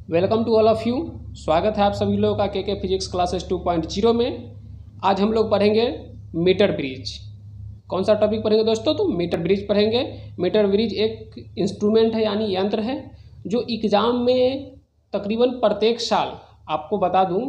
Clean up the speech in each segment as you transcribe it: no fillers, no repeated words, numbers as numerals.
Welcome to all of you. स्वागत है आप सभी लोगों का के फिजिक्स क्लासेस 2.0 में। आज हम लोग पढ़ेंगे मीटर ब्रिज। कौन सा टॉपिक पढ़ेंगे दोस्तों? तो मीटर ब्रिज पढ़ेंगे। मीटर ब्रिज एक इंस्ट्रूमेंट है यानी यंत्र है जो एग्ज़ाम में तकरीबन प्रत्येक साल, आपको बता दूं,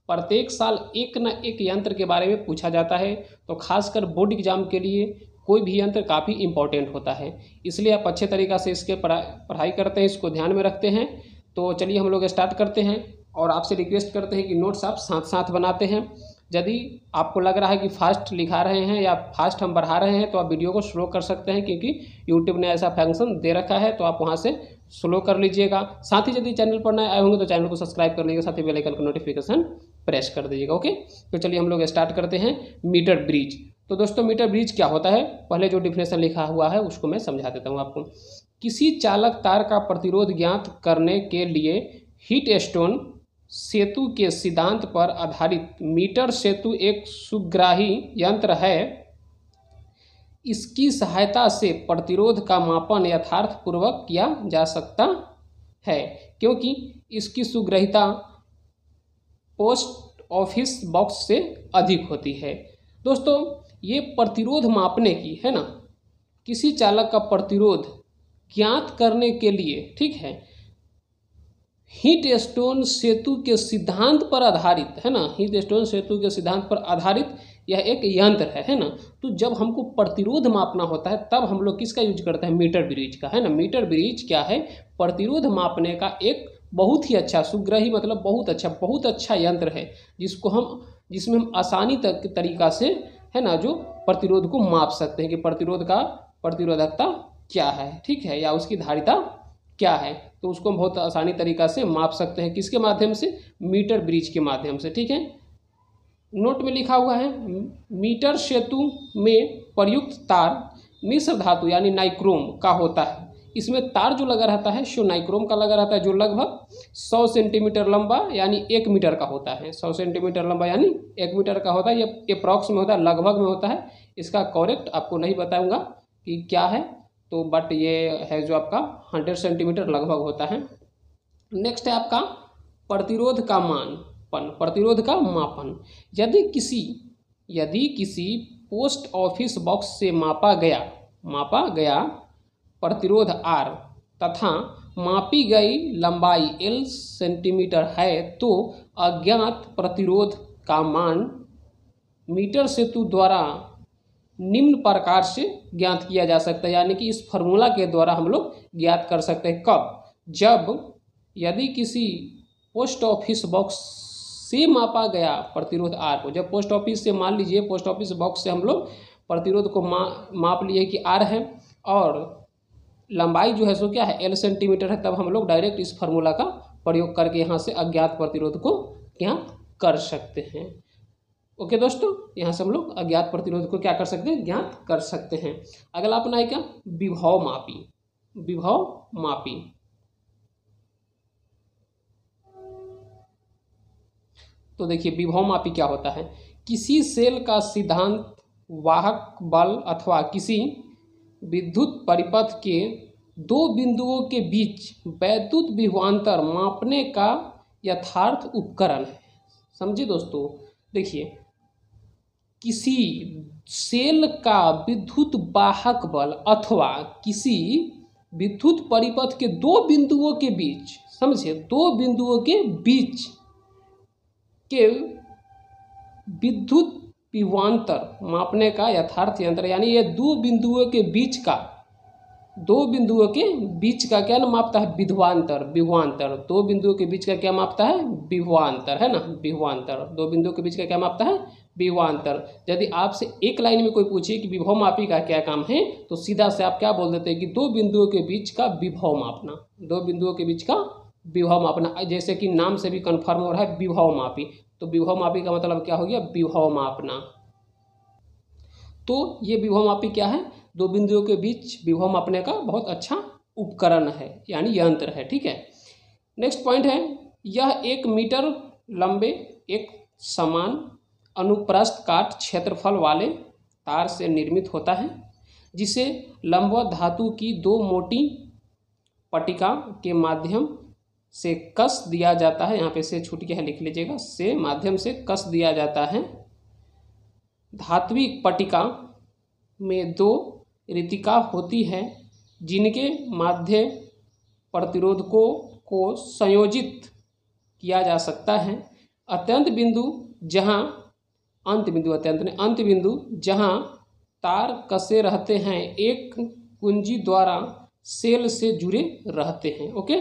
प्रत्येक साल एक न एक यंत्र के बारे में पूछा जाता है। तो खासकर बोर्ड एग्ज़ाम के लिए कोई भी यंत्र काफ़ी इम्पोर्टेंट होता है, इसलिए आप अच्छे तरीक़ा से इसके पढ़ाई करते हैं, इसको ध्यान में रखते हैं। तो चलिए हम लोग स्टार्ट करते हैं और आपसे रिक्वेस्ट करते हैं कि नोट्स आप साथ साथ बनाते हैं। यदि आपको लग रहा है कि फास्ट लिखा रहे हैं या फास्ट हम बढ़ा रहे हैं तो आप वीडियो को स्लो कर सकते हैं, क्योंकि यूट्यूब ने ऐसा फंक्शन दे रखा है, तो आप वहां से स्लो कर लीजिएगा। साथ ही यदि चैनल पर नए आए होंगे तो चैनल को सब्सक्राइब कर लीजिएगा, साथ ही बेल आइकन का नोटिफिकेशन प्रेस कर दीजिएगा। ओके, तो चलिए हम लोग स्टार्ट करते हैं मीटर ब्रिज। तो दोस्तों मीटर ब्रिज क्या होता है, पहले जो डिफिनेशन लिखा हुआ है उसको मैं समझा देता हूँ आपको। किसी चालक तार का प्रतिरोध ज्ञात करने के लिए हीट स्टोन सेतु के सिद्धांत पर आधारित मीटर सेतु एक सुग्राही यंत्र है। इसकी सहायता से प्रतिरोध का मापन यथार्थपूर्वक किया जा सकता है, क्योंकि इसकी सुग्रहिता पोस्ट ऑफिस बॉक्स से अधिक होती है। दोस्तों ये प्रतिरोध मापने की है ना, किसी चालक का प्रतिरोध ज्ञात करने के लिए, ठीक है, हीट स्टोन सेतु के सिद्धांत पर आधारित है ना, हीट स्टोन सेतु के सिद्धांत पर आधारित यह एक यंत्र है ना। तो जब हमको प्रतिरोध मापना होता है तब हम लोग किसका यूज करते हैं? मीटर ब्रिज का, है ना। मीटर ब्रिज क्या है? प्रतिरोध मापने का एक बहुत ही अच्छा सुग्राही, मतलब बहुत अच्छा यंत्र है जिसमें हम आसानी तरीका से, है ना, जो प्रतिरोध को माप सकते हैं कि प्रतिरोध का प्रतिरोधकता क्या है, ठीक है, या उसकी धारिता क्या है। तो उसको हम बहुत आसानी तरीका से माप सकते हैं, किसके माध्यम से? मीटर ब्रिज के माध्यम से, ठीक है। नोट में लिखा हुआ है मीटर सेतु में प्रयुक्त तार मिश्र धातु यानी नाइक्रोम का होता है। इसमें तार जो लगा रहता है सो नाइक्रोम का लगा रहता है, जो लगभग 100 सेंटीमीटर लंबा यानी 1 मीटर का होता है। 100 सेंटीमीटर लंबा यानी 1 मीटर का होता है। ये अप्रॉक्स में होता है, लगभग में होता है। इसका करेक्ट आपको नहीं बताऊंगा कि क्या है, तो बट ये है जो आपका 100 सेंटीमीटर लगभग होता है। नेक्स्ट है आपका प्रतिरोध का मापन, प्रतिरोध का मापन। यदि किसी पोस्ट ऑफिस बॉक्स से मापा गया प्रतिरोध R तथा मापी गई लंबाई L सेंटीमीटर है तो अज्ञात प्रतिरोध का मान मीटर सेतु द्वारा निम्न प्रकार से ज्ञात किया जा सकता है। यानी कि इस फार्मूला के द्वारा हम लोग ज्ञात कर सकते हैं। कब? यदि किसी पोस्ट ऑफिस बॉक्स से मापा गया प्रतिरोध R को, जब पोस्ट ऑफिस से, मान लीजिए पोस्ट ऑफिस बॉक्स से हम लोग प्रतिरोध को माप लिए कि R है और लंबाई जो है सो क्या है? L सेंटीमीटर है, तब हम लोग डायरेक्ट इस फार्मूला का प्रयोग करके यहाँ से अज्ञात प्रतिरोध को ज्ञात कर सकते हैं। ओके दोस्तों, यहाँ से हम लोग अज्ञात प्रतिरोध को क्या कर सकते हैं? ज्ञात कर सकते हैं। अगला अपना है क्या? विभव मापी। तो देखिए विभव मापी क्या होता है? किसी सेल का सिद्धांत वाहक बल अथवा किसी विद्युत परिपथ के दो बिंदुओं के बीच वैद्युत विभवांतर मापने का यथार्थ उपकरण है। समझे दोस्तों? देखिए किसी सेल का विद्युत वाहक बल अथवा किसी विद्युत परिपथ के दो बिंदुओं के बीच, समझे, दो बिंदुओं के बीच के विद्युत विभवांतर मापने का यथार्थ यंत्र। यानी ये दो बिंदुओं के बीच का क्या ना मापता है? विभवांतर। दो बिंदुओं के बीच का क्या मापता है? विभवांतर, है ना, विभवांतर। दो बिंदुओं के बीच का क्या मापता है? विभवांतर। यदि आपसे एक लाइन में कोई पूछे कि विभव मापी का क्या काम है, तो सीधा से आप क्या बोल देते हैं कि दो बिंदुओं के बीच का विभव मापना। दो बिंदुओं के बीच का विभव मापना, जैसे कि नाम से भी कन्फर्म हो रहा है विभव मापी। तो विभव मापी का मतलब क्या हो गया? विभव मापना। तो ये विभव मापी क्या है? दो बिंदुओं के बीच विभव मापने का बहुत अच्छा उपकरण है, यानी यंत्र है, ठीक है। नेक्स्ट पॉइंट है, यह 1 मीटर लंबे एक समान अनुप्रस्थ काट क्षेत्रफल वाले तार से निर्मित होता है, जिसे लंबवत धातु की दो मोटी पट्टिका के माध्यम से कस दिया जाता है, यहाँ पे से छूट गया है, लिख लीजिएगा, से माध्यम से कस दिया जाता है। धात्विक पट्टिका में दो रीतिका होती है जिनके माध्य प्रतिरोधकों को संयोजित किया जा सकता है। अंत बिंदु जहाँ तार कसे रहते हैं एक कुंजी द्वारा सेल से जुड़े रहते हैं। ओके,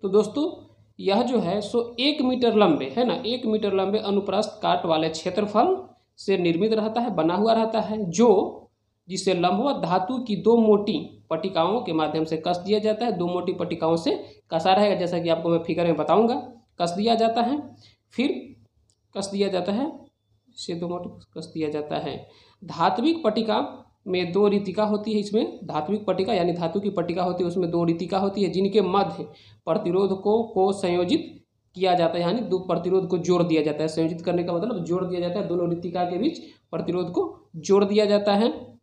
तो दोस्तों यह जो है सो 1 मीटर लंबे है ना, 1 मीटर लंबे अनुप्रस्थ काट वाले क्षेत्रफल से निर्मित रहता है, बना हुआ रहता है, जो जिसे लंबवत धातु की दो मोटी पट्टिकाओं के माध्यम से कस दिया जाता है। दो मोटी पट्टिकाओं से कसा रहेगा, जैसा कि आपको मैं फिगर में बताऊंगा। कस दिया जाता है, फिर कस दिया जाता है, से दो मोटी कस दिया जाता है। धात्विक पट्टिका में दो रीतिका होती है। इसमें धात्विक पट्टिका यानी धातु की पट्टिका होती है, उसमें दो रीतिका होती है जिनके मध्य प्रतिरोधकों को संयोजित किया जाता है, यानी दो प्रतिरोध को जोड़ दिया जाता है। संयोजित करने का मतलब जोड़ दिया जाता है, दोनों रीतिका के बीच प्रतिरोध को जोड़ दिया जाता है।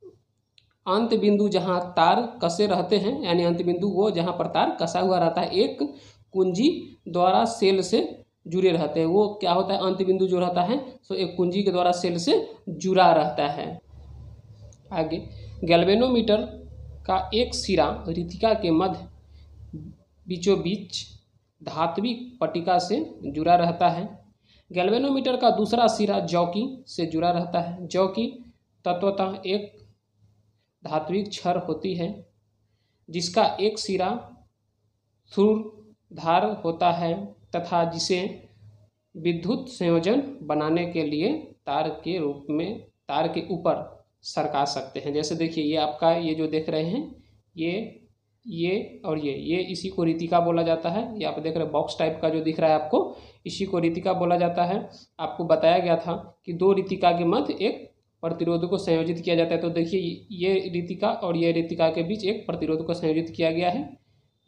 अंत बिंदु जहाँ तार कसे रहते हैं, यानी अंत बिंदु वो जहाँ पर तार कसा हुआ रहता है, एक कुंजी द्वारा सेल से जुड़े रहते हैं। वो क्या होता है, अंत बिंदु जो रहता है सो एक कुंजी के द्वारा सेल से जुड़ा रहता है। आगे, गैल्वेनोमीटर का एक सिरा रीतिका के मध्य बीचों बीच धात्विक पट्टिका से जुड़ा रहता है। गैल्वेनोमीटर का दूसरा सिरा जौकी से जुड़ा रहता है। जौकी तत्वतः एक धात्विक छड़ होती है जिसका एक सिरा क्षुरधार होता है तथा जिसे विद्युत संयोजन बनाने के लिए तार के रूप में तार के ऊपर सरका सकते हैं। जैसे देखिए, ये आपका ये जो देख रहे हैं, ये और ये इसी को रीतिका बोला जाता है। ये आप देख रहे हैं बॉक्स टाइप का जो दिख रहा है आपको, इसी को रीतिका बोला जाता है। आपको बताया गया था कि दो रीतिका के मध्य एक प्रतिरोध को संयोजित किया जाता है। तो देखिए, ये रीतिका और ये रीतिका के बीच एक प्रतिरोध को संयोजित किया गया है।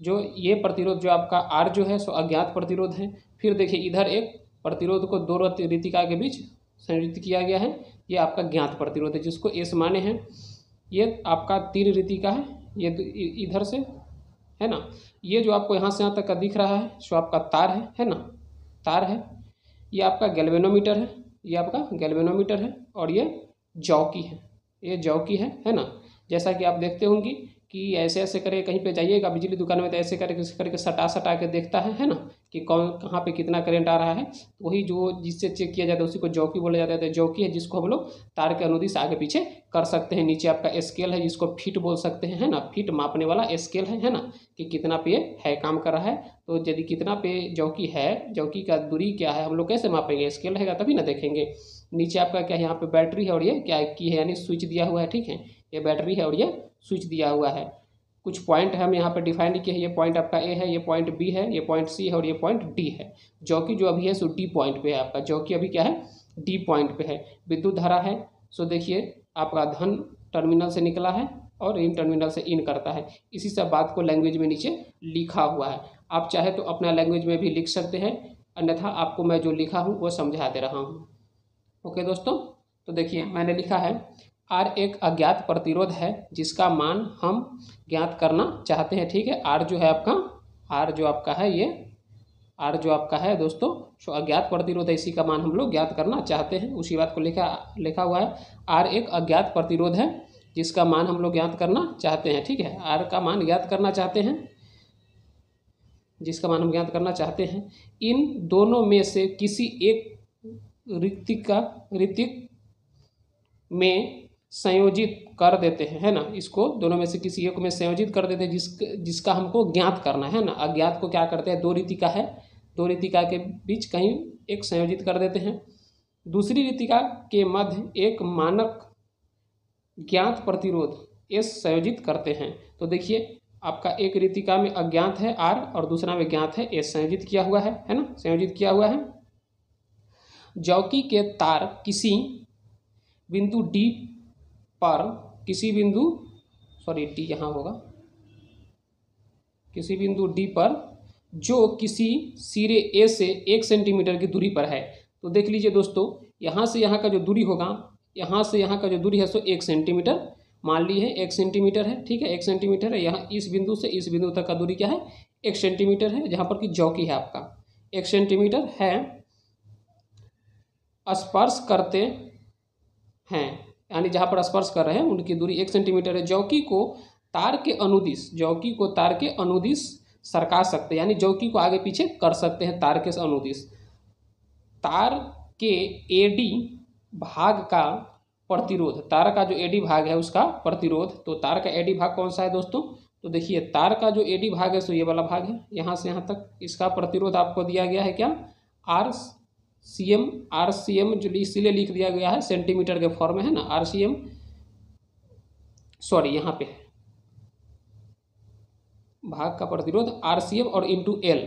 जो ये प्रतिरोध जो आपका आर जो है सो अज्ञात प्रतिरोध है। फिर देखिए, इधर एक प्रतिरोध को दो रीतिका के बीच संयोजित किया गया है, ये आपका ज्ञात प्रतिरोध है जिसको एस माने हैं। ये आपका तीन रीतिका है, ये इधर से है ना। ये जो आपको यहाँ से यहाँ तक का दिख रहा है सो आपका तार है ना, तार है। ये आपका गैल्वेनोमीटर है, ये आपका गैल्वेनोमीटर है, और ये जौकी है, ये जौकी है ना। जैसा कि आप देखते होंगे कि ऐसे ऐसे करके कहीं पे जाइएगा बिजली दुकान में, तो ऐसे करके सटा के देखता है ना, कि कौन कहाँ पे कितना करंट आ रहा है। तो वही जो जिससे चेक किया जाता है उसी को जौकी बोला जाता है। तो जौकी है जिसको हम लोग तार के अनुदिश आगे पीछे कर सकते हैं। नीचे आपका स्केल है जिसको फीट बोल सकते हैं, है ना, फीट मापने वाला स्केल है ना, कि कितना पे है काम कर रहा है। तो यदि कितना पे जौकी है, जौकी का दूरी क्या है, हम लोग कैसे मापेंगे, स्केल रहेगा तभी ना देखेंगे। नीचे आपका क्या है, यहाँ पे बैटरी है और ये क्या की है, यानी स्विच दिया हुआ है, ठीक है, ये बैटरी है और ये स्विच दिया हुआ है। कुछ पॉइंट है हम यहाँ पे डिफाइन किए हैं, ये पॉइंट आपका ए है, ये पॉइंट बी है, ये पॉइंट सी है और ये पॉइंट डी है। जौकी जो अभी है सो डी पॉइंट पे है आपका, जौकी अभी क्या है, डी पॉइंट पे है। विद्युत धारा है सो देखिए आपका धन टर्मिनल से निकला है और इन टर्मिनल से इन करता है। इसी सब बात को लैंग्वेज में नीचे लिखा हुआ है। आप चाहे तो अपना लैंग्वेज में भी लिख सकते हैं, अन्यथा आपको मैं जो लिखा हूँ वो समझा दे रहा हूँ। ओके दोस्तों, तो देखिए मैंने लिखा है आर एक अज्ञात प्रतिरोध है जिसका मान हम ज्ञात करना चाहते हैं, ठीक है। आर जो है आपका, आर जो आपका है ये, आर जो आपका है दोस्तों सो अज्ञात प्रतिरोध है, इसी का मान हम लोग ज्ञात करना चाहते हैं। उसी बात को लिखा हुआ है, आर एक अज्ञात प्रतिरोध है जिसका मान हम लोग ज्ञात करना चाहते हैं, ठीक है। आर का मान ज्ञात करना चाहते हैं, जिसका मान हम ज्ञात करना चाहते हैं। इन दोनों में से किसी एक रीतिक में संयोजित कर देते हैं, है ना, इसको दोनों में से किसी एक में संयोजित कर देते हैं जिसका हमको ज्ञात करना है ना। अज्ञात को क्या करते हैं, दो रीतिका है, दो रीतिका के बीच कहीं एक संयोजित कर देते हैं। दूसरी रीतिका के मध्य एक मानक ज्ञात प्रतिरोध एस संयोजित करते हैं। तो देखिए आपका एक रीतिका में अज्ञात है आर और दूसरा में ज्ञात है एस, संयोजित किया हुआ है ना, संयोजित किया हुआ है। जौकी के तार किसी बिंदु डी पर, किसी बिंदु डी यहाँ होगा, किसी बिंदु डी पर जो किसी सिरे ए से 1 सेंटीमीटर की दूरी पर है। तो देख लीजिए दोस्तों, यहाँ से यहाँ का जो दूरी होगा, यहाँ से यहाँ का जो दूरी है सो 1 सेंटीमीटर मान ली है, 1 सेंटीमीटर है, ठीक है, 1 सेंटीमीटर है। यहाँ इस बिंदु से इस बिंदु तक का दूरी क्या है, 1 सेंटीमीटर है, जहाँ पर कि चौकी है आपका 1 सेंटीमीटर है, स्पर्श करते हैं, यानी जहाँ पर स्पर्श कर रहे हैं उनकी दूरी 1 सेंटीमीटर है। चौकी को तार के अनुदिश सरका सकते हैं, यानी चौकी को आगे पीछे कर सकते हैं तार के अनुदिश। तार के एडी भाग का प्रतिरोध, तार का जो एडी भाग है उसका प्रतिरोध, तो तार का एडी भाग कौन सा है दोस्तों? तो देखिए तार का जो एडी भाग है सो ये वाला भाग है, यहाँ से यहाँ तक इसका प्रतिरोध आपको दिया गया है क्या? RCM जो इसीलिए लिख दिया गया है सेंटीमीटर के फॉर्म में है ना, RCM, सॉरी यहाँ पे भाग का प्रतिरोध RCM और इंटू L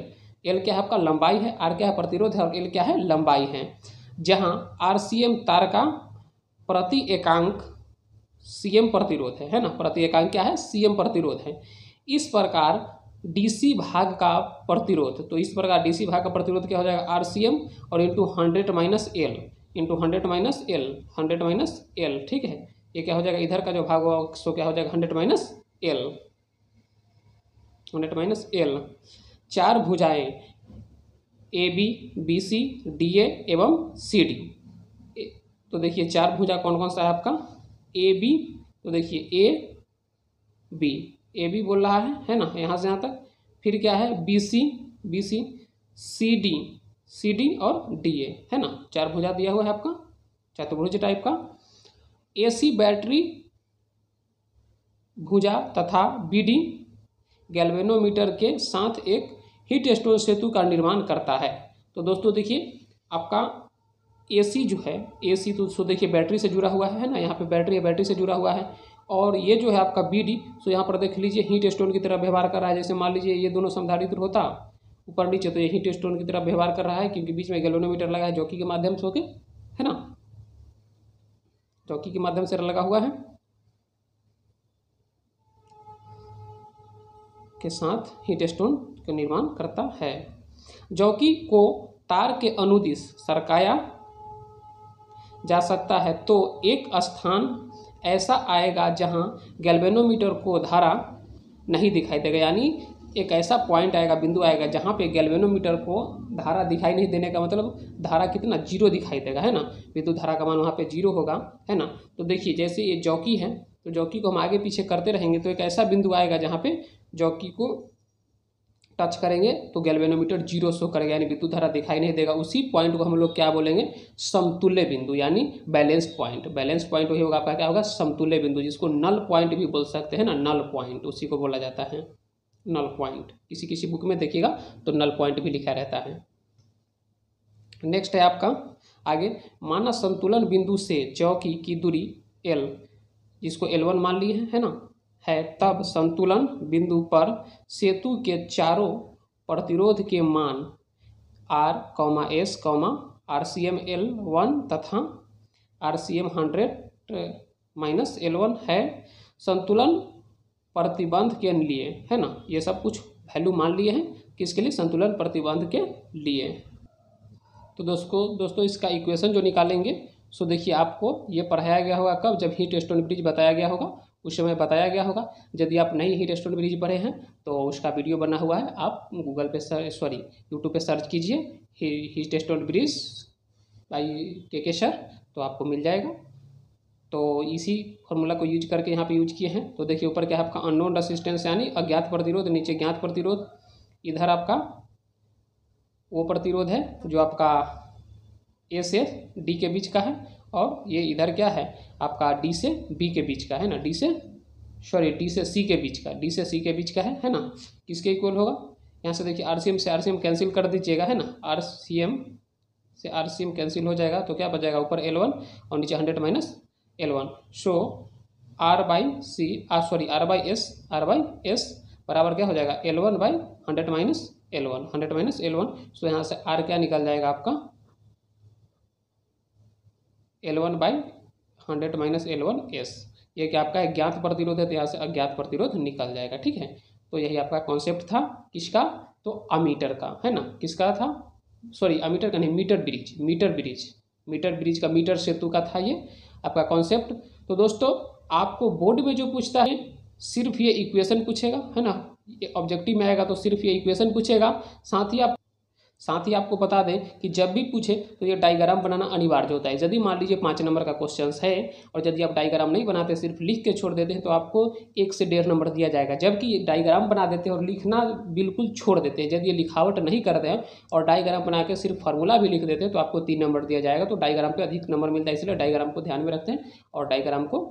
क्या है आपका लंबाई है, R क्या है प्रतिरोध है और L क्या है लंबाई है। जहाँ RCM तार का प्रति एकांक CM प्रतिरोध है ना, प्रति एकांक क्या है CM प्रतिरोध है। इस प्रकार DC भाग का प्रतिरोध, तो इस प्रकार DC भाग का प्रतिरोध क्या हो जाएगा RCM और into 100 minus L, into 100 minus L, ठीक है। ये क्या हो जाएगा इधर का जो भाग होगा सो क्या हो जाएगा 100 माइनस L। 4 भुजाएं AB BC DA एवं CD, तो देखिए 4 भुजा कौन कौन सा है आपका? AB, तो देखिए AB बोल रहा है ना, यहाँ से यहाँ तक। फिर क्या है BC CD और DA है ना, 4 भुजा दिया हुआ है आपका, चतुर्भुज टाइप का। AC बैटरी भुजा तथा BD गैल्वेनोमीटर के साथ एक हीट स्टोन सेतु का निर्माण करता है। तो दोस्तों देखिए आपका AC जो है, AC तो देखिए बैटरी से जुड़ा हुआ है ना, यहाँ पे बैटरी है, बैटरी से जुड़ा हुआ है। और ये जो है आपका BD, तो यहाँ पर देख लीजिए हीट स्टोन की तरह व्यवहार कर रहा है। जैसे मान लीजिए ये दोनों समधारित्र होता ऊपर नीचे, तो ये हीट स्टोन की तरह व्यवहार कर रहा है, क्योंकि बीच में गैल्वेनोमीटर लगा है जॉकी के माध्यम से होके, है ना, जॉकी के माध्यम से लगा हुआ है, के साथ हीट स्टोन का निर्माण करता है। जॉकी को तार के अनुदिश सरकाया जा सकता है, तो एक स्थान ऐसा आएगा जहां गैल्वेनोमीटर को धारा नहीं दिखाई देगा, यानी एक ऐसा पॉइंट आएगा, बिंदु आएगा जहां पे गैल्वेनोमीटर को धारा दिखाई नहीं देने का मतलब धारा कितना 0 दिखाई देगा, है ना, विद्युत धारा का मान वहां पे 0 होगा, है ना। तो देखिए जैसे ये जॉकी है, तो जॉकी को हम आगे पीछे करते रहेंगे तो एक ऐसा बिंदु आएगा जहाँ पे जॉकी को टच करेंगे तो गैल्वेनोमीटर 0 शो करेगा, यानी विद्युत धारा दिखाई नहीं देगा। उसी पॉइंट को हम लोग क्या बोलेंगे? समतुल्य बिंदु, यानी बैलेंस पॉइंट। बैलेंस पॉइंट वही होगा आपका क्या होगा? समतुल्य बिंदु, जिसको नल पॉइंट भी बोल सकते हैं ना, नल पॉइंट उसी को बोला जाता है नल पॉइंट। किसी किसी बुक में देखिएगा तो नल पॉइंट भी लिखा रहता है। नेक्स्ट है आपका आगे, माना संतुलन बिंदु से चौकी की दूरी L, जिसको L1 मान लिए है ना, है, तब संतुलन बिंदु पर सेतु के चारों प्रतिरोध के मान R, S, RCM L1 तथा RCM 100 माइनस L1 है। संतुलन प्रतिबंध के लिए, है ना, ये सब कुछ वैल्यू मान लिए हैं, किसके लिए? संतुलन प्रतिबंध के लिए। तो दोस्तों इसका इक्वेशन जो निकालेंगे, सो देखिए आपको ये पढ़ाया गया होगा कब? जब हीट स्टोन ब्रिज बताया गया होगा, उस समय बताया गया होगा। यदि आप नहीं हीट स्टोन ब्रिज पढ़े हैं तो उसका वीडियो बना हुआ है, आप गूगल पे यूट्यूब पे सर्च कीजिए हीट स्टोन ब्रिज बाई के सर, तो आपको मिल जाएगा। तो इसी फॉर्मूला को यूज करके यहाँ पे यूज किए हैं। तो देखिए ऊपर क्या है आपका अननोन रेसिस्टेंस, यानी अज्ञात प्रतिरोध, नीचे ज्ञात प्रतिरोध, इधर आपका वो प्रतिरोध है जो आपका A से D के बीच का है, और ये इधर क्या है आपका D से B के बीच का है ना, D से C के बीच का, D से C के बीच का है ना। किसके इक्वल होगा? यहाँ से देखिए RCM से RCM कैंसिल कर दीजिएगा, है ना, RCM से RCM कैंसिल हो जाएगा, तो क्या बचेगा? ऊपर L1 और नीचे 100 minus L1। So R by S बराबर क्या हो जाएगा? L1 by 100 minus L1। सो यहाँ से R क्या निकल जाएगा आपका? L1 by 100 minus L1S। ये क्या आपका ज्ञात प्रतिरोध है, तो यहाँ से अज्ञात प्रतिरोध निकल जाएगा, ठीक है। तो यही आपका कॉन्सेप्ट था, किसका? तो अमीटर का, है ना। किसका था? अमीटर का नहीं, मीटर ब्रिज का, मीटर सेतु का था ये आपका कॉन्सेप्ट। तो दोस्तों आपको बोर्ड में जो पूछता है सिर्फ ये इक्वेशन पूछेगा, है ना, ये ऑब्जेक्टिव में आएगा तो सिर्फ ये इक्वेशन पूछेगा। साथ ही आपको बता दें कि जब भी पूछे तो ये डायग्राम बनाना अनिवार्य होता है। यदि मान लीजिए 5 नंबर का क्वेश्चन है और यदि आप डायग्राम नहीं बनाते, सिर्फ लिख के छोड़ देते हैं, तो आपको 1 से 1.5 नंबर दिया जाएगा। जबकि डायग्राम बना देते हैं और लिखना बिल्कुल छोड़ देते हैं, यदि ये लिखावट नहीं करते हैं और डायग्राम बना के सिर्फ फार्मूला भी लिख देते हैं, तो आपको 3 नंबर दिया जाएगा। तो डायग्राम पर अधिक नंबर मिलता है, इसलिए डायग्राम को ध्यान में रखते हैं और डायग्राम को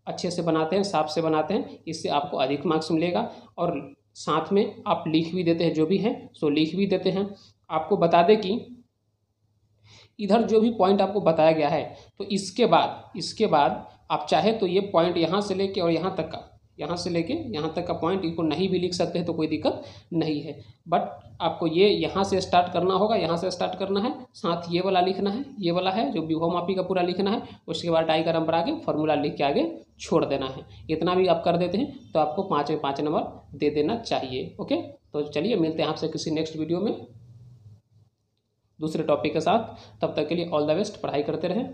अच्छे से बनाते हैं, साफ से बनाते हैं, इससे आपको अधिक मार्क्स मिलेगा। और साथ में आप लिख भी देते हैं, जो भी है सो लिख भी देते हैं। आपको बता दें कि इधर जो भी पॉइंट आपको बताया गया है, तो इसके बाद आप चाहे तो ये पॉइंट यहाँ से लेके और यहाँ तक का पॉइंट इसको नहीं भी लिख सकते हैं, तो कोई दिक्कत नहीं है। बट आपको ये यहाँ से स्टार्ट करना होगा, यहाँ से स्टार्ट करना है, साथ ये वाला लिखना है, ये वाला है जो बहुमापी का पूरा लिखना है। उसके बाद डायग्राम बना के फॉर्मूला लिख के आगे छोड़ देना है। इतना भी आप कर देते हैं तो आपको 5 में 5 नंबर दे देना चाहिए। ओके, तो चलिए मिलते हैं आपसे किसी नेक्स्ट वीडियो में दूसरे टॉपिक के साथ। तब तक के लिए ऑल द बेस्ट, पढ़ाई करते रहें।